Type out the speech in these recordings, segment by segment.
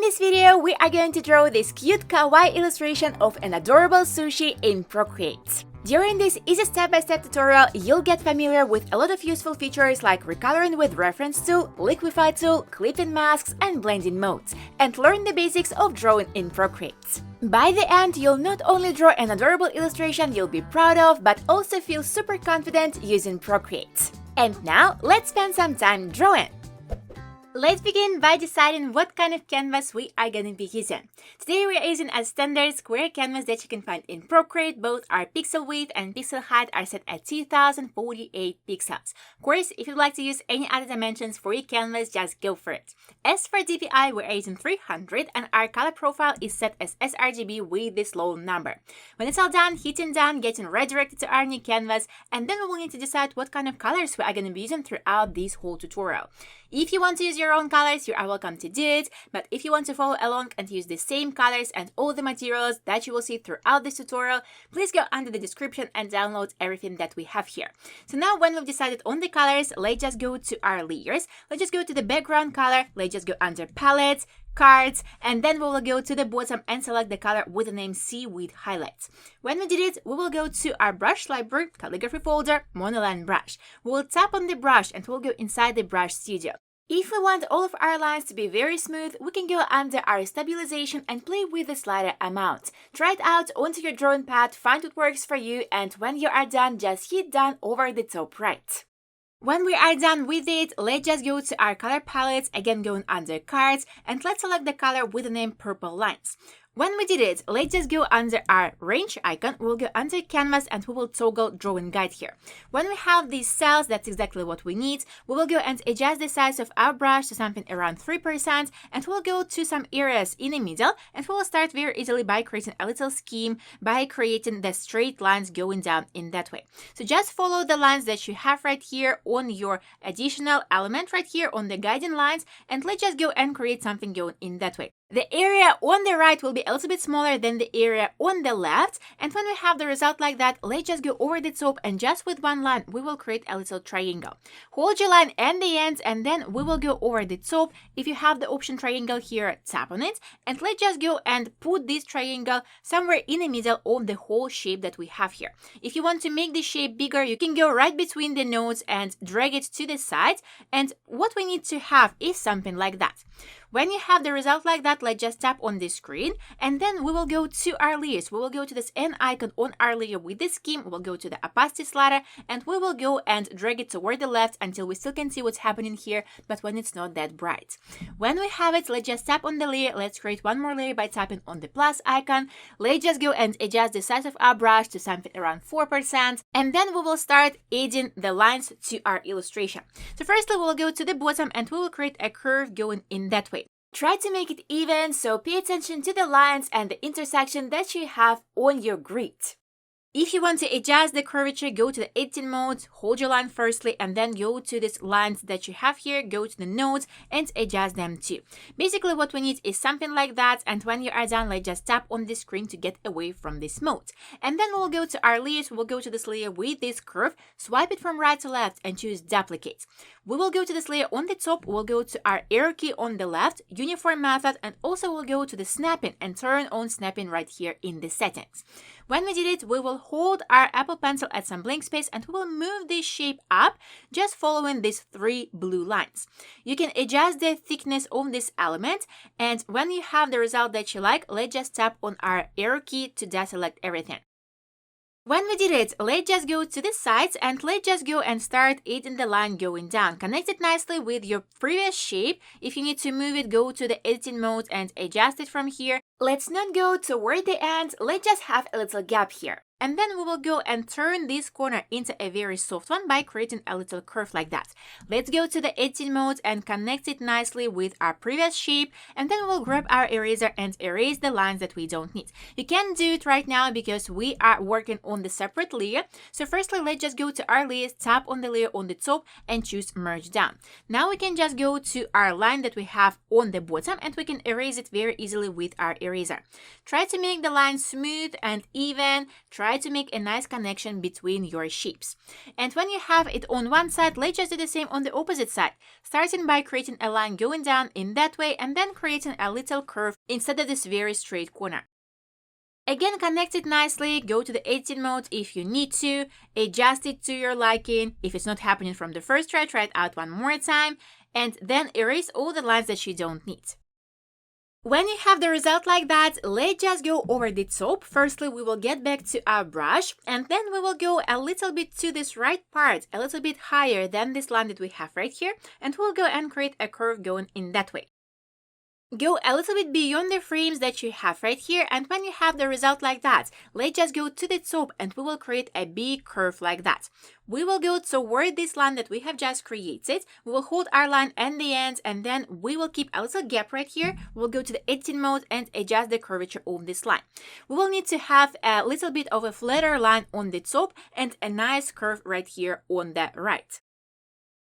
this video, we are going to draw this cute kawaii illustration of an adorable sushi in Procreate. During this easy step-by-step tutorial, you'll get familiar with a lot of useful features like recoloring with reference tool, liquify tool, clipping masks, and blending modes, and learn the basics of drawing in Procreate. By the end, you'll not only draw an adorable illustration you'll be proud of, but also feel super confident using Procreate. And now, let's spend some time drawing! Let's begin by deciding what kind of canvas we are going to be using. Today we are using a standard square canvas that you can find in Procreate. Both our pixel width and pixel height are set at 2048 pixels. Of course, if you'd like to use any other dimensions for your canvas, just go for it. As for DPI, we're using 300 and our color profile is set as sRGB with this low number. When it's all done, hitting done, getting redirected to our new canvas, and then we will need to decide what kind of colors we are going to be using throughout this whole tutorial. If you want to use your own colors, you are welcome to do it, but if you want to follow along and use the same colors and all the materials that you will see throughout this tutorial, please go under the description and download everything that we have here. So now when we've decided on the colors, let's just go to our layers. Let's just go to the background color, let's just go under palettes, cards, and then we will go to the bottom and select the color with the name C with highlights. When we did it, we will go to our brush library, calligraphy folder, monoline brush. We will tap on the brush and we'll go inside the brush studio. If we want all of our lines to be very smooth, we can go under our stabilization and play with the slider amount. Try it out onto your drawing pad, find what works for you, and when you are done, just hit done over the top right. When we are done with it, let's just go to our color palettes, again going under cards, and let's select the color with the name purple lines. When we did it, let's just go under our range icon, we'll go under canvas and we will toggle drawing guide here. When we have these cells, that's exactly what we need. We will go and adjust the size of our brush to something around 3%, and we'll go to some areas in the middle, and we will start very easily by creating a little scheme by creating the straight lines going down in that way. So just follow the lines that you have right here on your additional element right here on the guiding lines, and let's just go and create something going in that way. The area on the right will be a little bit smaller than the area on the left, and when we have the result like that, let's just go over the top and just with one line we will create a little triangle. Hold your line and the ends, and then we will go over the top. If you have the option triangle here, tap on it, and let's just go and put this triangle somewhere in the middle of the whole shape that we have here. If you want to make the shape bigger, you can go right between the nodes and drag it to the side, and what we need to have is something like that. When you have the result like that, let's just tap on the screen, and then we will go to our layers. We will go to this N icon on our layer with the scheme. We'll go to the opacity slider, and we will go and drag it toward the left until we still can see what's happening here, but when it's not that bright. When we have it, let's just tap on the layer. Let's create one more layer by tapping on the plus icon. Let's just go and adjust the size of our brush to something around 4%, and then we will start adding the lines to our illustration. So firstly, we'll go to the bottom and we will create a curve going in that way. Try to make it even, so pay attention to the lines and the intersection that you have on your grid. If you want to adjust the curvature, go to the editing mode, hold your line firstly, and then go to these lines that you have here, go to the nodes and adjust them too. Basically what we need is something like that, and when you are done, let's just tap on the screen to get away from this mode. And then we'll go to our layers, we'll go to this layer with this curve, swipe it from right to left and choose duplicate. We will go to this layer on the top, we'll go to our arrow key on the left, uniform method, and also we'll go to the snapping and turn on snapping right here in the settings. When we did it, we will hold our Apple Pencil at some blank space and we will move this shape up, just following these three blue lines. You can adjust the thickness of this element, and when you have the result that you like, let's just tap on our arrow key to deselect everything. When we did it, let's just go to the sides and let's just go and start adding the line going down. Connect it nicely with your previous shape. If you need to move it, go to the editing mode and adjust it from here. Let's not go toward the end, let's just have a little gap here. And then we will go and turn this corner into a very soft one by creating a little curve like that. Let's go to the editing mode and connect it nicely with our previous shape, and then we will grab our eraser and erase the lines that we don't need. You can't do it right now because we are working on the separate layer. So firstly, let's just go to our layers, tap on the layer on the top and choose merge down. Now we can just go to our line that we have on the bottom and we can erase it very easily with our eraser. Try to make the line smooth and even. Try try to make a nice connection between your shapes. And when you have it on one side, let's just do the same on the opposite side, starting by creating a line going down in that way and then creating a little curve instead of this very straight corner. Again, connect it nicely, go to the editing mode if you need to, adjust it to your liking. If it's not happening from the first try it out one more time, and then erase all the lines that you don't need. When you have the result like that, let's just go over the top. Firstly, we will get back to our brush, and then we will go a little bit to this right part, a little bit higher than this line that we have right here, and we'll go and create a curve going in that way. Go a little bit beyond the frames that you have right here, and when you have the result like that, let's just go to the top and we will create a big curve like that. We will go toward this line that we have just created. We will hold our line at the end, and then we will keep a little gap right here. We'll go to the editing mode and adjust the curvature of this line. We will need to have a little bit of a flatter line on the top and a nice curve right here on the right.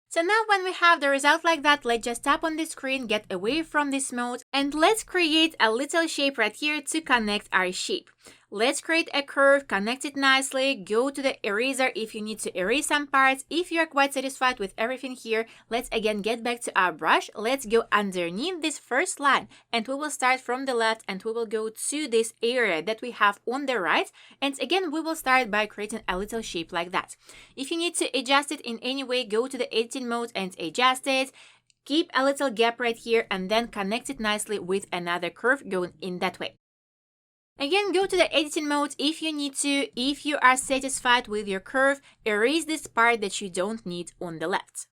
So now when we have the result like that, let's just tap on the screen, get away from this mode, and let's create a little shape right here to connect our shape. Let's create a curve, connect it nicely, go to the eraser if you need to erase some parts. If you're quite satisfied with everything here, let's again get back to our brush. Let's go underneath this first line, and we will start from the left and we will go to this area that we have on the right. And again, we will start by creating a little shape like that. If you need to adjust it in any way, go to the editing mode and adjust it. Keep a little gap right here and then connect it nicely with another curve going in that way. Again, go to the editing mode if you need to. If you are satisfied with your curve, erase this part that you don't need on the left.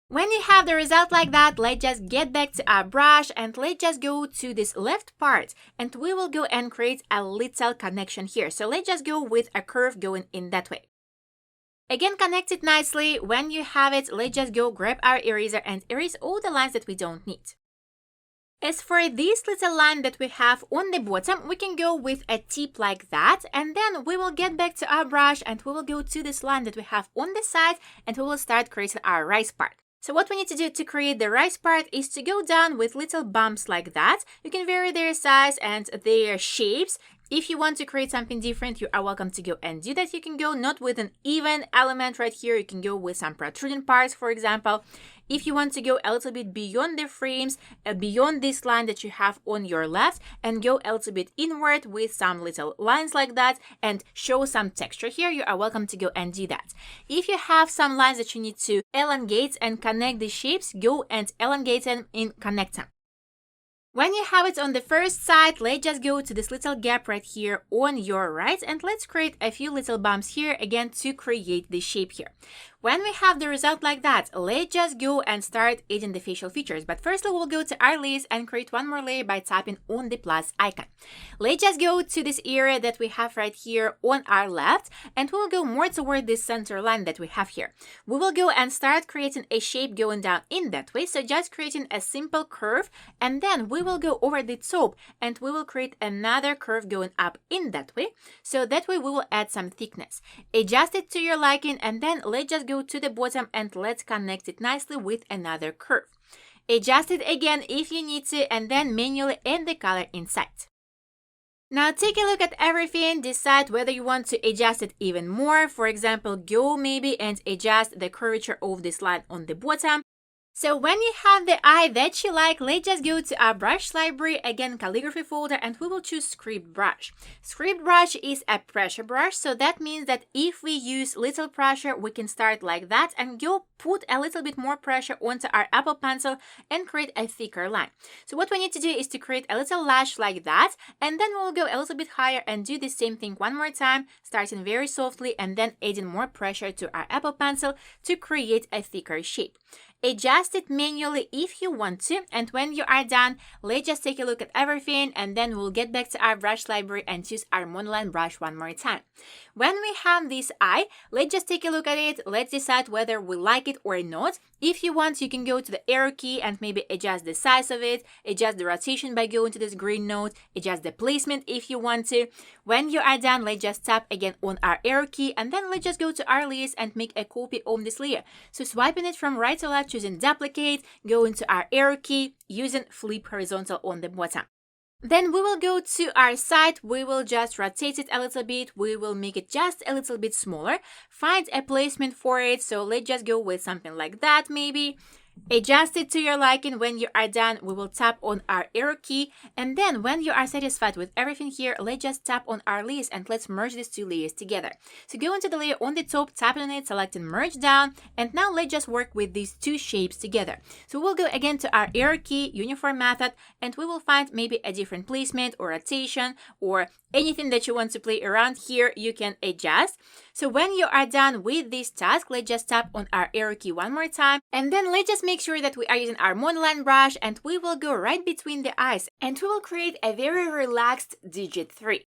When you have the result like that, let's just get back to our brush and let's just go to this left part and we will go and create a little connection here. So let's just go with a curve going in that way. Again, connect it nicely. When you have it, let's just go grab our eraser and erase all the lines that we don't need. As for this little line that we have on the bottom, we can go with a tip like that, and then we will get back to our brush and we will go to this line that we have on the side and we will start creating our rise part. So what we need to do to create the rise part is to go down with little bumps like that. You can vary their size and their shapes. If you want to create something different, you are welcome to go and do that. You can go not with an even element right here. You can go with some protruding parts, for example. If you want to go a little bit beyond the frames, beyond this line that you have on your left, and go a little bit inward with some little lines like that and show some texture here, you are welcome to go and do that. If you have some lines that you need to elongate and connect the shapes, go and elongate them and connect them. When you have it on the first side, let's just go to this little gap right here on your right and let's create a few little bumps here again to create the shape here. When we have the result like that, let's just go and start adding the facial features. But firstly, we'll go to our layers and create one more layer by tapping on the plus icon. Let's just go to this area that we have right here on our left, and we'll go more toward this center line that we have here. We will go and start creating a shape going down in that way. So just creating a simple curve, and then we will go over the top and we will create another curve going up in that way. So that way we will add some thickness. Adjust it to your liking, and then let's just go to the bottom and let's connect it nicely with another curve. Adjust it again if you need to, and then manually add the color inside. Now take a look at everything, decide whether you want to adjust it even more. For example, go maybe and adjust the curvature of this line on the bottom. So when you have the eye that you like, let's just go to our brush library, again calligraphy folder, and we will choose script brush. Script brush is a pressure brush, so that means that if we use little pressure, we can start like that and go put a little bit more pressure onto our Apple Pencil and create a thicker line. So what we need to do is to create a little lash like that, and then we'll go a little bit higher and do the same thing one more time, starting very softly and then adding more pressure to our Apple Pencil to create a thicker shape. Adjust it manually if you want to, and when you are done, let's just take a look at everything and then we'll get back to our brush library and choose our monoline brush one more time. When we have this eye, let's just take a look at it. Let's decide whether we like it or not. If you want, you can go to the arrow key and maybe adjust the size of it, adjust the rotation by going to this green node, adjust the placement if you want to. When you are done, let's just tap again on our arrow key and then let's just go to our layers and make a copy of this layer. So swiping it from right to left, choosing duplicate, go into our arrow key, using flip horizontal on the bottom. Then we will go to our site, we will just rotate it a little bit, we will make it just a little bit smaller, find a placement for it, so let's just go with something like that maybe. Adjust it to your liking. When you are done, we will tap on our arrow key, and then when you are satisfied with everything here, let's just tap on our layers and let's merge these two layers together. So go into the layer on the top, tap on it, select and merge down, and now let's just work with these two shapes together. So we'll go again to our arrow key, uniform method, and we will find maybe a different placement or rotation or anything that you want to play around here, you can adjust. So when you are done with this task, let's just tap on our arrow key one more time, and then let's just make sure that we are using our monoline brush, and we will go right between the eyes, and we will create a very relaxed digit 3.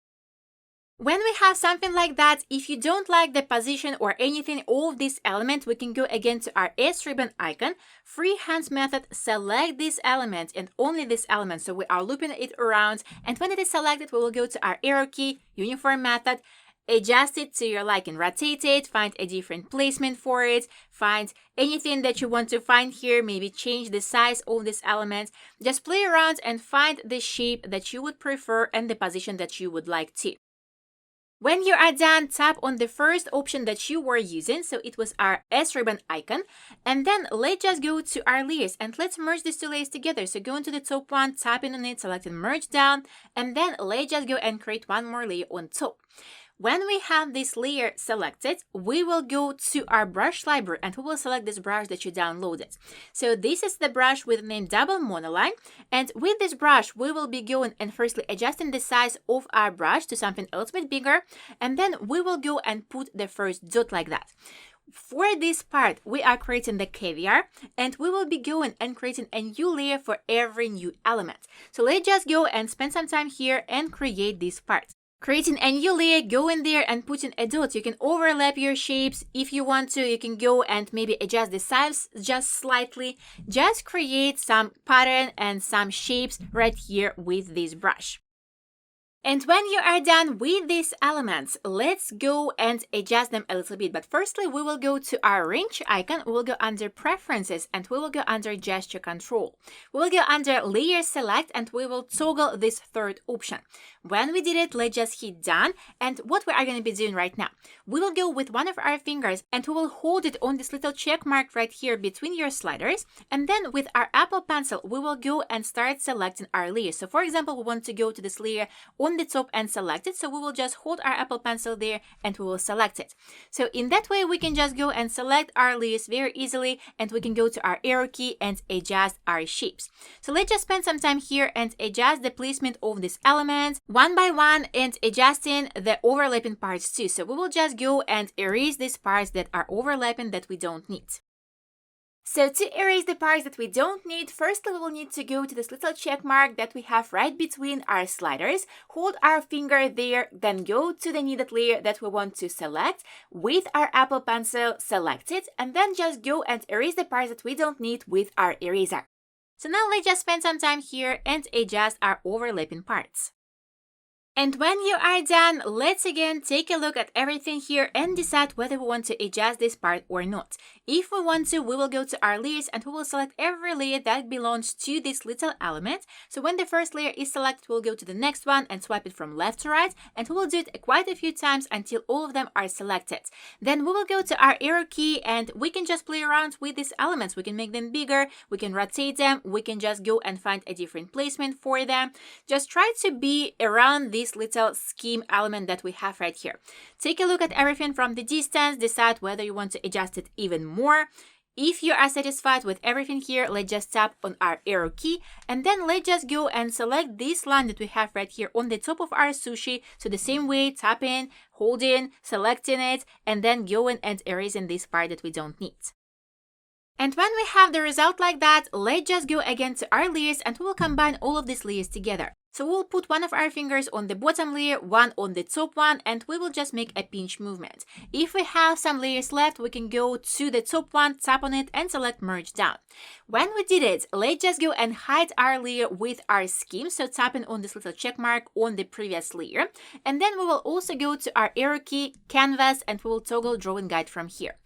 When we have something like that, if you don't like the position or anything of this element, we can go again to our S ribbon icon, freehand method, select this element and only this element. So we are looping it around, and when it is selected, we will go to our arrow key, uniform method, adjust it to your liking, rotate it, find a different placement for it, find anything that you want to find here, maybe change the size of this element, just play around and find the shape that you would prefer and the position that you would like to. When you are done, tap on the first option that you were using, so it was our S ribbon icon, and then let's just go to our layers and let's merge these two layers together. So go into the top one, tapping on it, select and merge down, and then let's just go and create one more layer on top. When we have this layer selected, we will go to our brush library and we will select this brush that you downloaded. So this is the brush with the name Double Monoline, and with this brush we will be going and firstly adjusting the size of our brush to something a little bit bigger, and then we will go and put the first dot like that. For this part, we are creating the caviar, and we will be going and creating a new layer for every new element. So let's just go and spend some time here and create this part. Creating a new layer, go in there and put in a dot. You can overlap your shapes. If you want to, you can go and maybe adjust the size just slightly. Just create some pattern and some shapes right here with this brush. And when you are done with these elements, let's go and adjust them a little bit. But firstly, we will go to our wrench icon, we will go under preferences, and we will go under gesture control. We will go under layer select, and we will toggle this third option. When we did it, let's just hit done. And what we are going to be doing right now, we will go with one of our fingers and we will hold it on this little check mark right here between your sliders. And then with our Apple Pencil, we will go and start selecting our layer. So for example, we want to go to this layer on the top and select it. So we will just hold our Apple Pencil there and we will select it. So in that way, we can just go and select our layers very easily, and we can go to our arrow key and adjust our shapes. So let's just spend some time here and adjust the placement of these elements one by one and adjusting the overlapping parts too. So we will just go and erase these parts that are overlapping that we don't need. So to erase the parts that we don't need, firstly we will need to go to this little check mark that we have right between our sliders, hold our finger there, then go to the needed layer that we want to select, with our Apple Pencil, select it, and then just go and erase the parts that we don't need with our eraser. So now let's just spend some time here and adjust our overlapping parts. And when you are done, let's again take a look at everything here and decide whether we want to adjust this part or not. If we want to, we will go to our layers and we will select every layer that belongs to this little element. So when the first layer is selected, we'll go to the next one and swipe it from left to right, and we will do it quite a few times until all of them are selected. Then we will go to our arrow key and we can just play around with these elements. We can make them bigger, we can rotate them, we can just go and find a different placement for them. Just try to be around this little scheme element that we have right here. Take a look at everything from the distance, decide whether you want to adjust it even more. If you are satisfied with everything here, let's just tap on our arrow key, and then let's just go and select this line that we have right here on the top of our sushi. So the same way, tapping, holding, selecting it, and then going and erasing this part that we don't need. And when we have the result like that, let's just go again to our layers and we will combine all of these layers together. So we'll put one of our fingers on the bottom layer, one on the top one, and we will just make a pinch movement. If we have some layers left, we can go to the top one, tap on it, and select merge down. When we did it, let's just go and hide our layer with our scheme. So tapping on this little check mark on the previous layer. And then we will also go to our arrow key, canvas, and we will toggle drawing guide from here.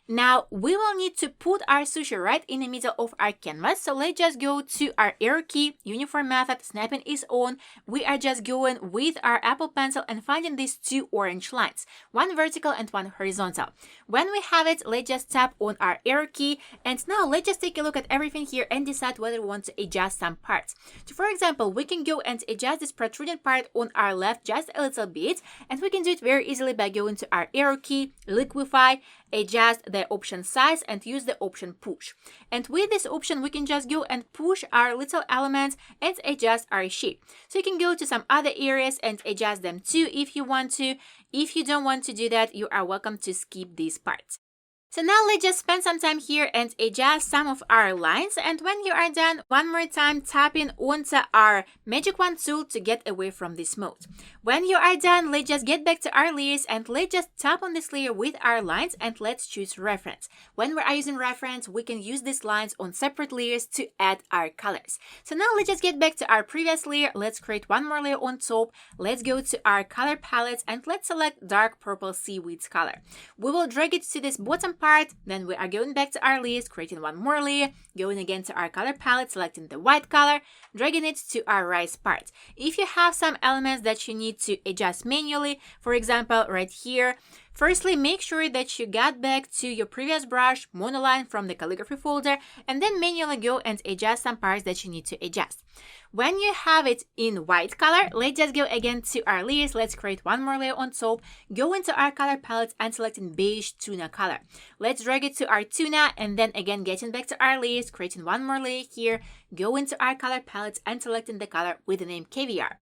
Now we will need to put our sushi right in the middle of our canvas. So let's just go to our arrow key, uniform method, snapping is on. We are just going with our Apple Pencil and finding these two orange lines, one vertical and one horizontal. When we have it, let's just tap on our arrow key, and now let's just take a look at everything here and decide whether we want to adjust some parts. So for example, we can go and adjust this protruding part on our left just a little bit, and we can do it very easily by going to our arrow key, liquify, adjust the option size and use the option push. And with this option, we can just go and push our little elements and adjust our shape. So you can go to some other areas and adjust them too if you want to. If you don't want to do that, you are welcome to skip these parts. So now let's just spend some time here and adjust some of our lines, and when you are done, one more time tapping onto our magic wand tool to get away from this mode. When you are done, let's just get back to our layers and let's just tap on this layer with our lines and let's choose reference. When we are using reference, we can use these lines on separate layers to add our colors. So now let's just get back to our previous layer. Let's create one more layer on top. Let's go to our color palettes and let's select dark purple seaweed color. We will drag it to this bottom part, then we are going back to our layers, creating one more layer, going again to our color palette, selecting the white color, dragging it to our rice part. If you have some elements that you need to adjust manually, for example, right here, firstly, make sure that you got back to your previous brush, monoline from the calligraphy folder, and then manually go and adjust some parts that you need to adjust. When you have it in white color, let's just go again to our layers. Let's create one more layer on top, go into our color palette and selecting beige tuna color. Let's drag it to our tuna and then again getting back to our layers, creating one more layer here, go into our color palette and selecting the color with the name caviar.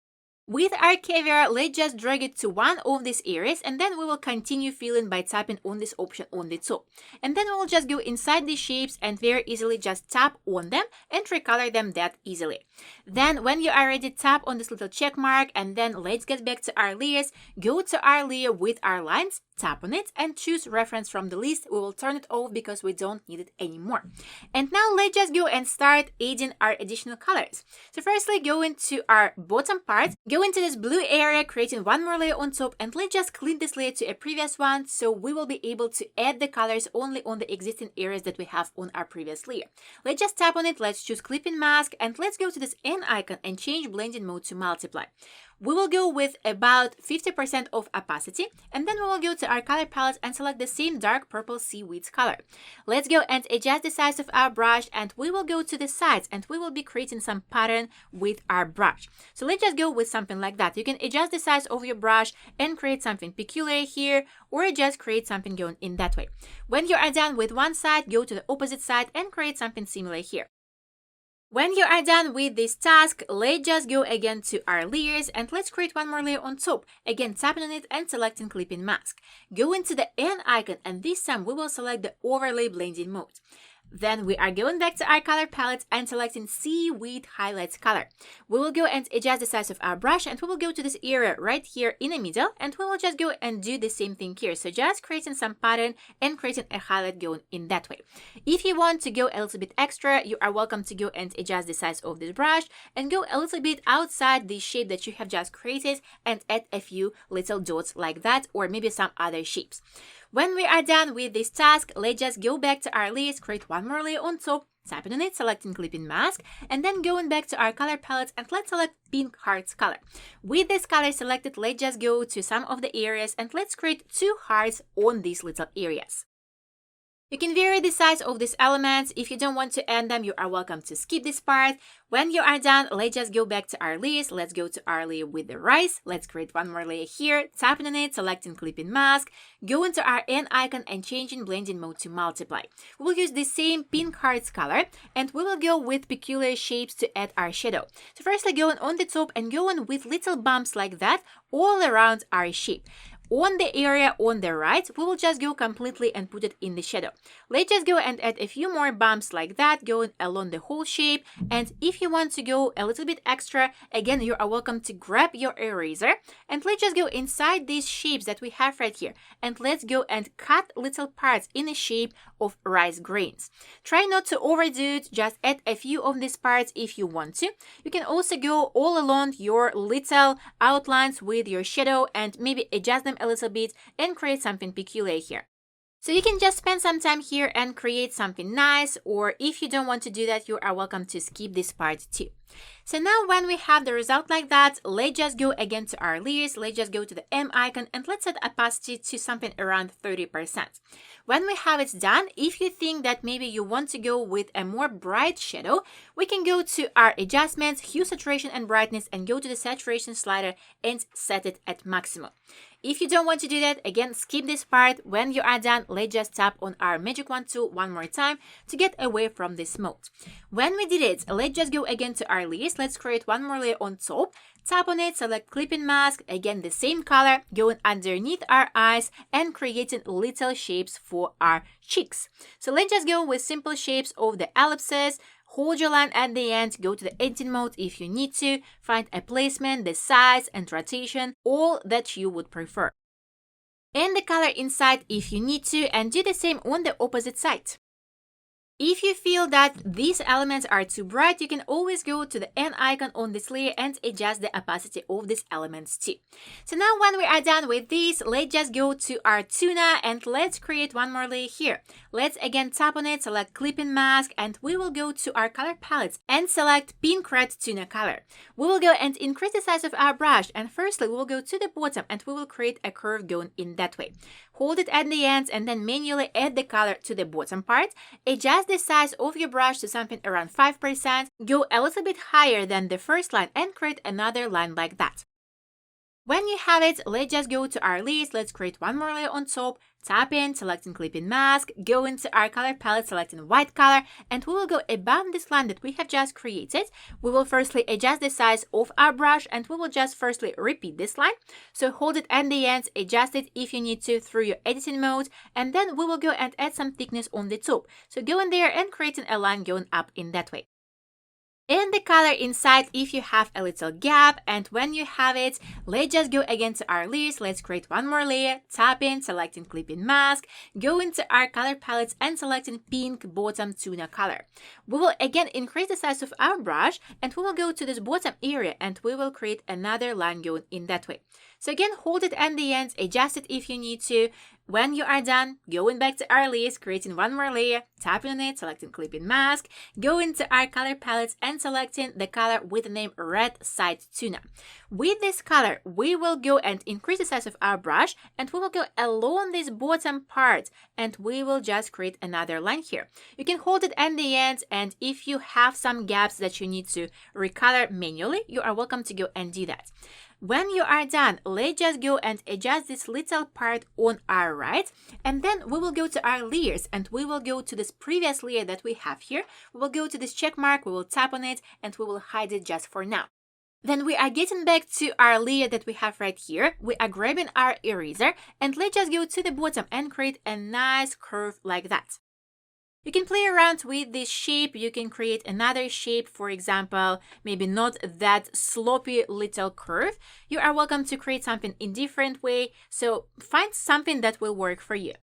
With our caviar, let's just drag it to one of these areas and then we will continue filling by tapping on this option on the top. And then we will just go inside these shapes and very easily just tap on them and recolor them that easily. Then when you are ready, tap on this little check mark and then let's get back to our layers, go to our layer with our lines, tap on it and choose reference from the list. We will turn it off because we don't need it anymore. And now let's just go and start adding our additional colors. So firstly, go into our bottom part, go into this blue area, creating one more layer on top, and let's just clean this layer to a previous one so we will be able to add the colors only on the existing areas that we have on our previous layer. Let's just tap on it, let's choose clipping mask, and let's go to this N icon and change blending mode to multiply. We will go with about 50% of opacity, and then we will go to our color palette and select the same dark purple seaweed color. Let's go and adjust the size of our brush, and we will go to the sides and we will be creating some pattern with our brush. So let's just go with something like that. You can adjust the size of your brush and create something peculiar here, or just create something going in that way. When you are done with one side, go to the opposite side and create something similar here. When you are done with this task, let's just go again to our layers and let's create one more layer on top. Again, tapping on it and selecting clipping mask. Go into the N icon and this time we will select the overlay blending mode. Then we are going back to our color palette and selecting seaweed highlights color. We will go and adjust the size of our brush and we will go to this area right here in the middle and we will just go and do the same thing here. So just creating some pattern and creating a highlight going in that way. If you want to go a little bit extra, you are welcome to go and adjust the size of this brush and go a little bit outside the shape that you have just created and add a few little dots like that, or maybe some other shapes. When we are done with this task, let's just go back to our layers, create one more layer on top, tapping on it, selecting clipping mask, and then going back to our color palette and let's select pink hearts color. With this color selected, let's just go to some of the areas and let's create two hearts on these little areas. You can vary the size of these elements. If you don't want to add them, you are welcome to skip this part. When you are done, let's just go back to our layers. Let's go to our layer with the rice. Let's create one more layer here, tapping on it, selecting clipping mask, go into our N icon and changing blending mode to multiply. We will use the same pink hearts color and we will go with peculiar shapes to add our shadow. So firstly, going on the top and going with little bumps like that all around our shape. On the area on the right, we will just go completely and put it in the shadow. Let's just go and add a few more bumps like that, going along the whole shape. And if you want to go a little bit extra, again, you are welcome to grab your eraser. And let's just go inside these shapes that we have right here. And let's go and cut little parts in the shape of rice grains. Try not to overdo it, just add a few of these parts if you want to. You can also go all along your little outlines with your shadow and maybe adjust them a little bit and create something peculiar here. So you can just spend some time here and create something nice, or if you don't want to do that, you are welcome to skip this part too. So now when we have the result like that, let's just go again to our layers, let's just go to the M icon and let's set opacity to something around 30%. When we have it done, if you think that maybe you want to go with a more bright shadow, we can go to our adjustments, hue, saturation and brightness, and go to the saturation slider and set it at maximum. If you don't want to do that, again, skip this part. When you are done, let's just tap on our magic wand tool one more time to get away from this mode. When we did it, let's just go again to our layers. Let's create one more layer on top. Tap on it, select clipping mask, again the same color, going underneath our eyes and creating little shapes for our cheeks. So let's just go with simple shapes of the ellipses. Hold your line at the end, go to the editing mode if you need to, find a placement, the size and rotation, all that you would prefer. And the color inside if you need to, and do the same on the opposite side. If you feel that these elements are too bright, you can always go to the N icon on this layer and adjust the opacity of these elements too. So now when we are done with this, let's just go to our tuna and let's create one more layer here. Let's again tap on it, select clipping mask, and we will go to our color palettes and select pink red tuna color. We will go and increase the size of our brush, and firstly we will go to the bottom and we will create a curve going in that way. Hold it at the ends and then manually add the color to the bottom part. Adjust the size of your brush to something around 5%. Go a little bit higher than the first line and create another line like that. When you have it, let's just go to our layers. Let's create one more layer on top. Tap in, selecting clipping mask, go into our color palette, selecting white color, and we will go above this line that we have just created. We will firstly adjust the size of our brush, and we will just firstly repeat this line. So hold it at the ends, adjust it if you need to through your editing mode, and then we will go and add some thickness on the top. So go in there and creating a line going up in that way. And the color inside if you have a little gap, and when you have it, let's just go again to our layers. Let's create one more layer, tap in, selecting clipping mask, go into our color palettes and selecting pink bottom tuna color. We will again increase the size of our brush and we will go to this bottom area and we will create another line going in that way. So again, hold it at the end, adjust it if you need to. When you are done, going back to our layers, creating one more layer, tapping on it, selecting clipping mask, go into our color palettes and selecting the color with the name red side tuna. With this color, we will go and increase the size of our brush and we will go along this bottom part and we will just create another line here. You can hold it at the end, and if you have some gaps that you need to recolor manually, you are welcome to go and do that. When you are done, let's just go and adjust this little part on our right, and then we will go to our layers and we will go to this previous layer that we have here. We will go to this check mark, we will tap on it, and we will hide it just for now. Then we are getting back to our layer that we have right here. We are grabbing our eraser and let's just go to the bottom and create a nice curve like that. You can play around with this shape, you can create another shape, for example, maybe not that sloppy little curve. You are welcome to create something in different way, so find something that will work for you.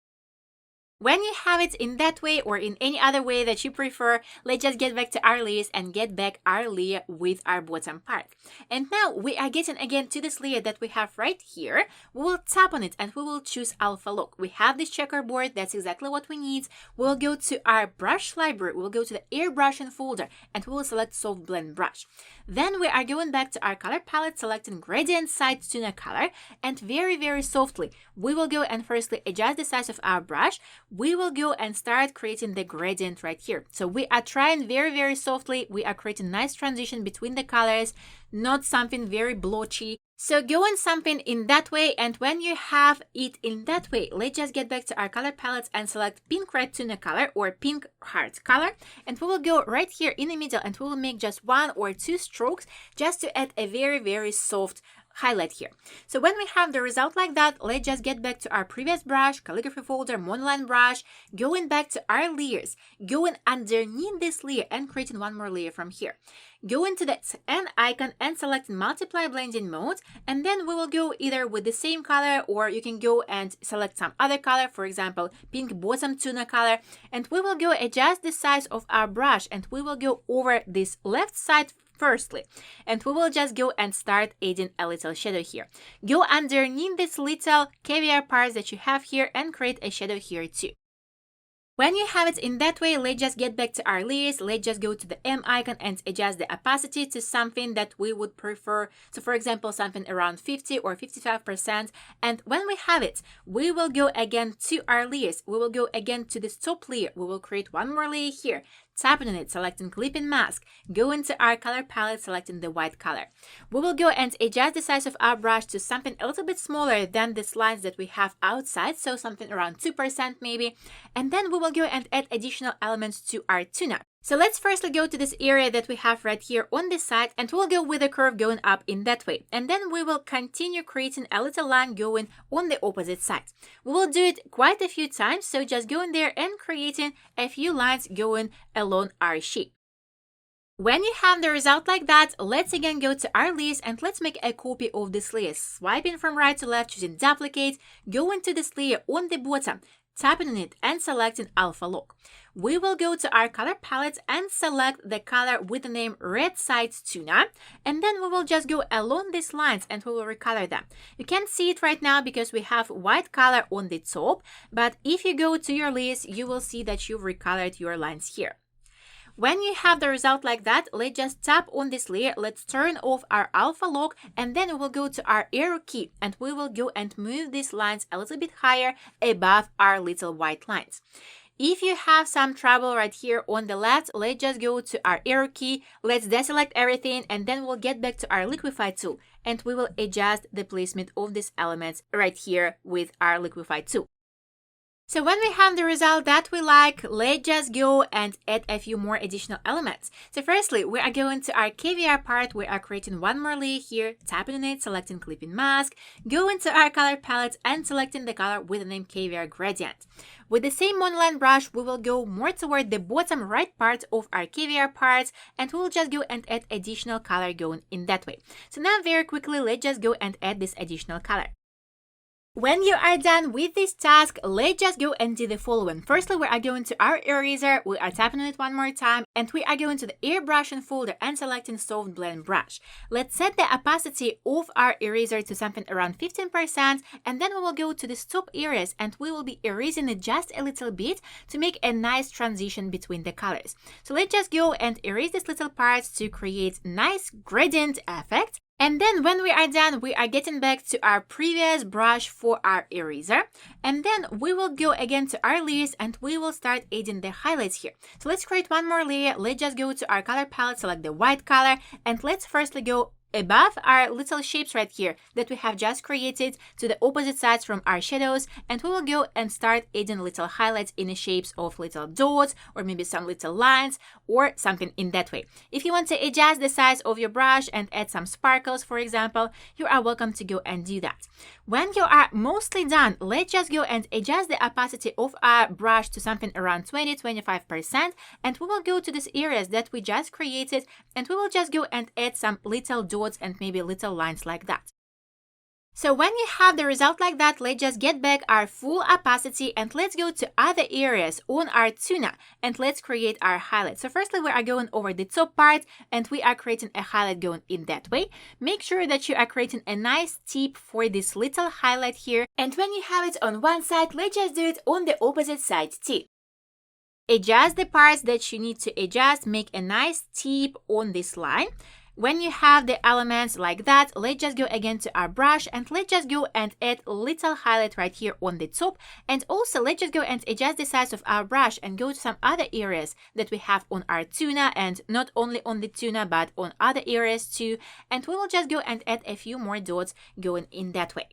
When you have it in that way or in any other way that you prefer, let's just get back to our layers and get back our layer with our bottom part. And now we are getting again to this layer that we have right here. We will tap on it and we will choose Alpha Lock. We have this checkerboard, that's exactly what we need. We'll go to our brush library, we'll go to the airbrushing folder and we will select Soft Blend Brush. Then we are going back to our color palette, selecting Gradient Side Tuna color, and very softly, we will go and firstly adjust the size of our brush. We will go and start creating the gradient right here. So we are trying very softly. We are creating nice transition between the colors, not something very blotchy. So go in something in that way, and when you have it in that way, let's just get back to our color palettes and select Pink Red Tuna color or Pink Heart color, and we will go right here in the middle and we will make just 1 or 2 strokes just to add a very soft highlight here. So when we have the result like that, let's just get back to our previous brush, calligraphy folder, monoline brush, going back to our layers, going underneath this layer and creating one more layer from here. Go into the N icon and select multiply blending mode, and then we will go either with the same color or you can go and select some other color, for example pink bottom tuna color, and we will go adjust the size of our brush and we will go over this left side firstly. And we will just go and start adding a little shadow here. Go underneath this little caviar parts that you have here and create a shadow here too. When you have it in that way, let's just get back to our layers. Let's just go to the M icon and adjust the opacity to something that we would prefer. So for example, something around 50 or 55%. And when we have it, we will go again to our layers. We will go again to this top layer. We will create one more layer here. Tapping on it, selecting clipping mask, go into our color palette, selecting the white color. We will go and adjust the size of our brush to something a little bit smaller than the lines that we have outside, so something around 2% maybe. And then we will go and add additional elements to our tuna. So let's firstly go to this area that we have right here on this side, and we'll go with a curve going up in that way. And then we will continue creating a little line going on the opposite side. We will do it quite a few times, so just go in there and creating a few lines going along our shape. When you have the result like that, let's again go to our layers and let's make a copy of this layer. Swiping from right to left, choosing duplicate, go into this layer on the bottom, tapping on it and selecting alpha lock. We will go to our color palette and select the color with the name Red Side Tuna, and then we will just go along these lines and we will recolor them. You can't see it right now because we have white color on the top, but if you go to your layers, you will see that you've recolored your lines here. When you have the result like that, let's just tap on this layer, let's turn off our alpha lock, and then we will go to our arrow key and we will go and move these lines a little bit higher above our little white lines. If you have some trouble right here on the left, let's just go to our arrow key, let's deselect everything, and then we'll get back to our liquify tool and we will adjust the placement of these elements right here with our liquify tool. So when we have the result that we like, let's just go and add a few more additional elements. So firstly, we are going to our caviar part. We are creating one more layer here, tapping on it, selecting clipping mask, go into our color palette and selecting the color with the name caviar gradient. With the same monoline brush, we will go more toward the bottom right part of our caviar part and we will just go and add additional color going in that way. So now very quickly, let's just go and add this additional color. When you are done with this task, let's just go and do the following. Firstly, we are going to our eraser, we are tapping on it one more time, and we are going to the airbrushing folder and selecting soft blend brush. Let's set the opacity of our eraser to something around 15%, and then we will go to the top areas and we will be erasing it just a little bit to make a nice transition between the colors. So let's just go and erase these little parts to create nice gradient effect. And then when we are done, we are getting back to our previous brush for our eraser. And then we will go again to our layers and we will start adding the highlights here. So let's create one more layer. Let's just go to our color palette, select the white color, and let's firstly go above our little shapes right here that we have just created to the opposite sides from our shadows, and we will go and start adding little highlights in the shapes of little dots or maybe some little lines or something in that way. If you want to adjust the size of your brush and add some sparkles, for example, you are welcome to go and do that. When you are mostly done, let's just go and adjust the opacity of our brush to something around 20-25%, and we will go to these areas that we just created and we will just go and add some little dots and maybe little lines like that. So when you have the result like that, let's just get back our full opacity and let's go to other areas on our tuna and let's create our highlight. So firstly, we are going over the top part and we are creating a highlight going in that way. Make sure that you are creating a nice tip for this little highlight here. And when you have it on one side, let's just do it on the opposite side too. Adjust the parts that you need to adjust, make a nice tip on this line. When you have the elements like that, let's just go again to our brush and let's just go and add a little highlight right here on the top. And also let's just go and adjust the size of our brush and go to some other areas that we have on our tuna, and not only on the tuna but on other areas too. And we will just go and add a few more dots going in that way.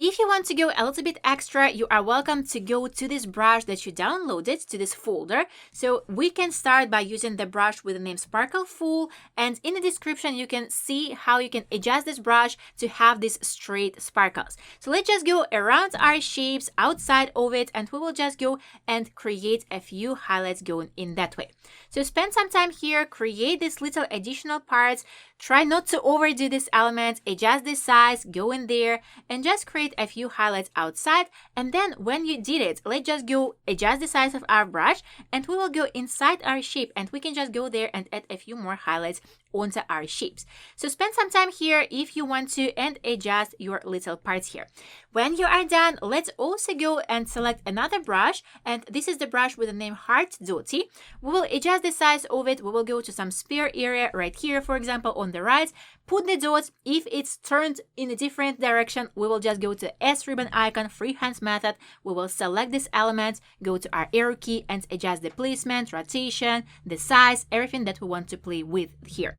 If you want to go a little bit extra, you are welcome to go to this brush that you downloaded, to this folder. So we can start by using the brush with the name Sparkle Full, and in the description you can see how you can adjust this brush to have these straight sparkles. So let's just go around our shapes outside of it and we will just go and create a few highlights going in that way. So spend some time here, create these little additional parts, try not to overdo this element, adjust the size, go in there and just create a few highlights outside. And then when you did it, let's just go adjust the size of our brush and we will go inside our shape and we can just go there and add a few more highlights onto our shapes. So spend some time here if you want to and adjust your little parts here. When you are done, let's also go and select another brush, and this is the brush with the name Heart Dotty. We will adjust the size of it. We will go to some sphere area right here, for example, on the right, put the dots. If it's turned in a different direction, we will just go to S ribbon icon, freehand method. We will select this element, go to our arrow key and adjust the placement, rotation, the size, everything that we want to play with here.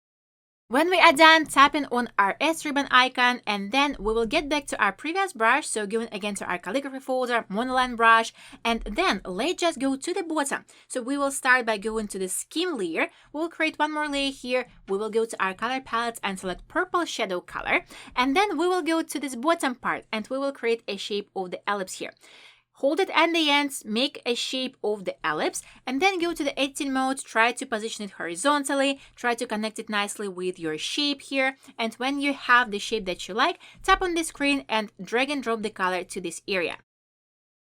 When we are done, tapping on our S ribbon icon, and then we will get back to our previous brush, so going again to our calligraphy folder, monoline brush, and then let's just go to the bottom. So we will start by going to the scheme layer. We'll create one more layer here. We will go to our color palette and select purple shadow color, and then we will go to this bottom part and we will create a shape of the ellipse here. Hold it at the ends, make a shape of the ellipse, and then go to the editing mode, try to position it horizontally, try to connect it nicely with your shape here, and when you have the shape that you like, tap on the screen and drag and drop the color to this area.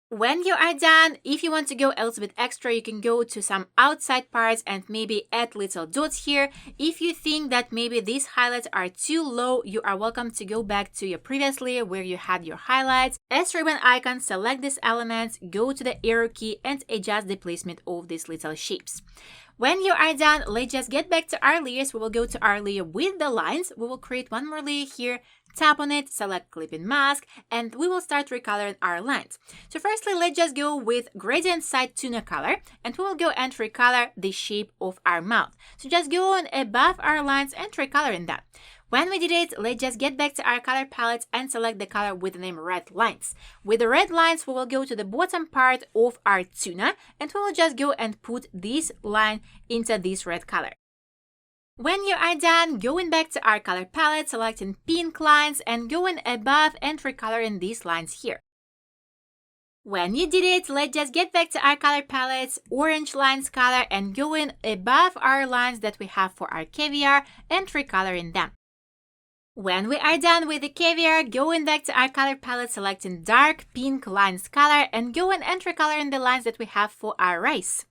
When you are done, if you want to go a little bit extra, you can go to some outside parts and maybe add little dots here. If you think that maybe these highlights are too low, you are welcome to go back to your previous layer where you had your highlights. S ribbon icon, select this element, go to the arrow key and adjust the placement of these little shapes. When you are done, let's just get back to our layers. We will go to our layer with the lines. We will create one more layer here, tap on it, select clipping mask, and we will start recoloring our lines. So firstly, let's just go with gradient side tuna color, and we will go and recolor the shape of our mouth. So just go on above our lines and recoloring that. When we did it, let's just get back to our color palette and select the color with the name red lines. With the red lines, we will go to the bottom part of our tuna, and we will just go and put this line into this red color. When you are done, going back to our color palette, selecting pink lines and going above and recoloring these lines here. When you did it, let's just get back to our color palettes, orange lines color, and going above our lines that we have for our caviar and recoloring them. When we are done with the caviar, going back to our color palette, selecting dark pink lines color, and going and recoloring the lines that we have for our rice.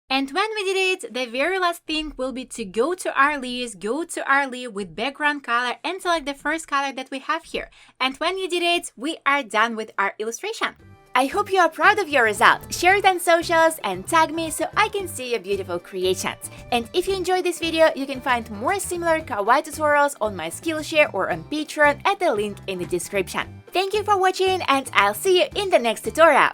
And when we did it, the very last thing will be to go to our layers, go to our layer with background color and select the first color that we have here. And when you did it, we are done with our illustration. I hope you are proud of your result. Share it on socials and tag me so I can see your beautiful creations. And if you enjoyed this video, you can find more similar kawaii tutorials on my Skillshare or on Patreon at the link in the description. Thank you for watching and I'll see you in the next tutorial.